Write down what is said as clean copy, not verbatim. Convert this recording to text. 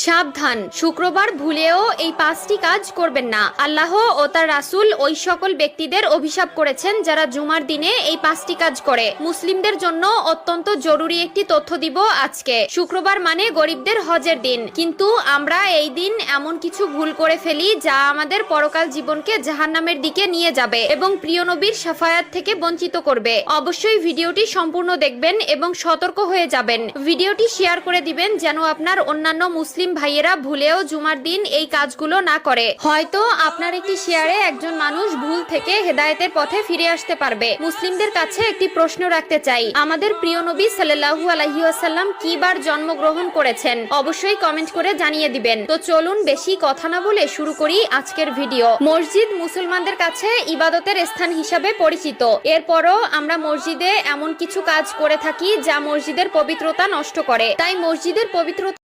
সাবধান, শুক্রবার ভুলেও এই 5টি কাজ করবেন না। আল্লাহ ও তার রাসূল ওই সকল ব্যক্তিদের অভিশাপ করেছেন যারা জুমার দিনে এই 5টি কাজ করে। মুসলিমদের জন্য অত্যন্ত জরুরি একটি তথ্য দিব আজকে। শুক্রবার মানে গরিবদের হজের দিন, কিন্তু আমরা এই দিন এমন কিছু ভুল করে ফেলি যা আমাদের পরকাল জীবনকে জাহান্নামের দিকে নিয়ে যাবে এবং প্রিয় নবীর শাফায়াত থেকে বঞ্চিত করবে। অবশ্যই ভিডিওটি সম্পূর্ণ দেখবেন এবং সতর্ক হয়ে যাবেন। ভিডিওটি শেয়ার করে দিবেন যেন আপনার অন্যান্য মুসলিম ভাইয়েরা ভুলেও জুমার দিন এই কাজগুলো না করে। হয়তো আপনার একটি শেয়ারে একজন মানুষ ভুল থেকে হেদায়েতের পথে ফিরে আসতে পারবে। মুসলিমদের কাছে একটি প্রশ্ন রাখতে চাই, আমাদের প্রিয় নবী সাল্লাল্লাহু আলাইহি ওয়াসাল্লাম কি বার জন্মগ্রহণ করেছেন? অবশ্যই কমেন্ট করে জানিয়ে দিবেন। তো চলুন বেশি কথা না বলে শুরু করি আজকের ভিডিও। মসজিদ মুসলমানদের কাছে ইবাদতের স্থান হিসাবে পরিচিত। এরপরও আমরা মসজিদে এমন কিছু কাজ করে থাকি যা মসজিদের পবিত্রতা নষ্ট করে। তাই মসজিদের পবিত্রতা